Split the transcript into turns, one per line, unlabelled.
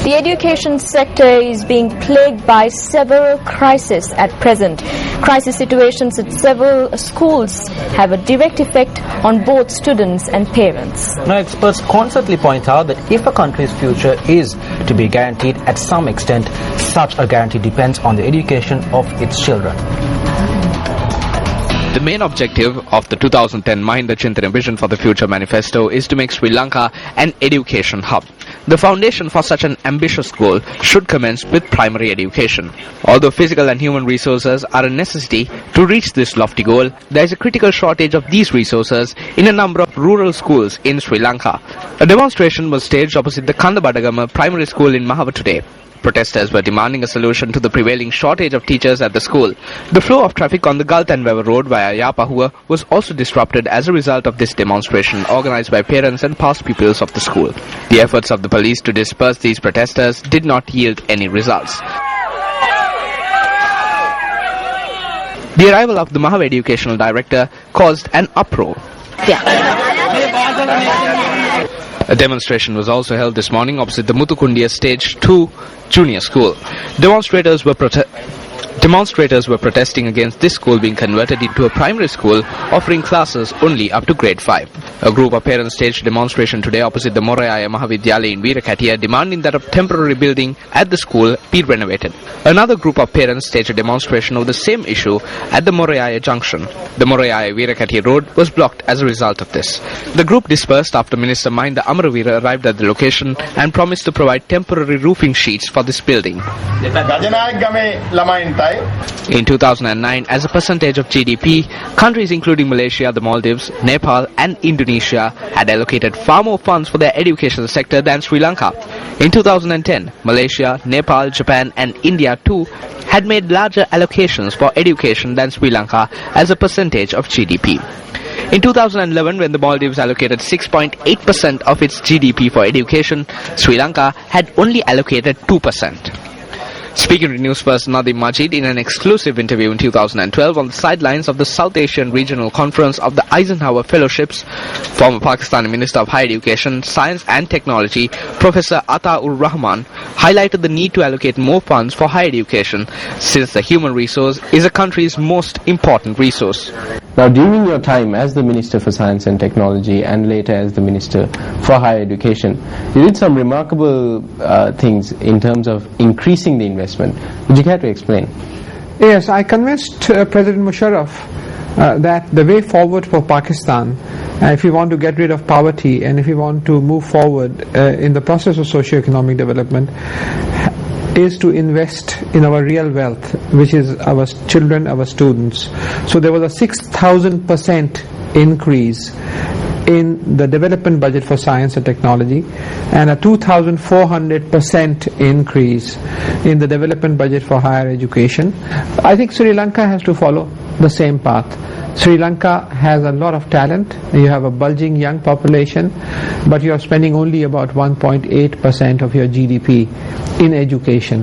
The education sector is being plagued by several crises at present. Crisis situations at several schools have a direct effect on both students and parents.
Now, experts constantly point out that if a country's future is to be guaranteed at some extent, such a guarantee depends on the education of its children.
The main objective of the 2010 Mahinda Chintana Vision for the Future manifesto is to make Sri Lanka an education hub. The foundation for such an ambitious goal should commence with primary education. Although physical and human resources are a necessity to reach this lofty goal, there is a critical shortage of these resources in a number of rural schools in Sri Lanka. A demonstration was staged opposite the Kandabadagama Primary School in Mahava today. Protesters were demanding a solution to the prevailing shortage of teachers at the school. The flow of traffic on the Galtanwewa Road via Yapahua was also disrupted as a result of this demonstration organized by parents and past pupils of the school. The efforts of the police to disperse these protesters did not yield any results. The arrival of the Mahava Educational Director caused an uproar. A demonstration was also held this morning opposite the Muthukundiya Stage 2 Junior School. Demonstrators were protesting against this school being converted into a primary school offering classes only up to grade 5. A group of parents staged a demonstration today opposite the Morayaya Mahavidyalaya in Veerakatiya demanding that a temporary building at the school be renovated. Another group of parents staged a demonstration over the same issue at the Morayaya Junction. The Morayaya Veerakatiya road was blocked as a result of this. The group dispersed after Minister Mahinda Amaravira arrived at the location and promised to provide temporary roofing sheets for this building. In 2009, as a percentage of GDP, countries including Malaysia, the Maldives, Nepal and Indonesia had allocated far more funds for their education sector than Sri Lanka. In 2010, Malaysia, Nepal, Japan and India too had made larger allocations for education than Sri Lanka as a percentage of GDP. In 2011, when the Maldives allocated 6.8% of its GDP for education, Sri Lanka had only allocated 2%. Speaking to Newsfirst Nadim Majid in an exclusive interview in 2012 on the sidelines of the South Asian Regional Conference of the Eisenhower Fellowships, former Pakistani Minister of Higher Education, Science and Technology, Professor Ata-ur Rahman, highlighted the need to allocate more funds for higher education since the human resource is a country's most important resource.
Now, during your time as the Minister for Science and Technology and later as the Minister for Higher Education, you did some remarkable things in terms of increasing the investment. Would you care to explain?
Yes, I convinced President Musharraf that the way forward for Pakistan, if we want to get rid of poverty and if we want to move forward in the process of socio-economic development, is to invest in our real wealth, which is our children, our students. So there was a 6,000% increase in the development budget for science and technology and a 2,400% increase in the development budget for higher education. I think Sri Lanka has to follow the same path. Sri Lanka has a lot of talent. You have a bulging young population, but you are spending only about 1.8% of your GDP in education.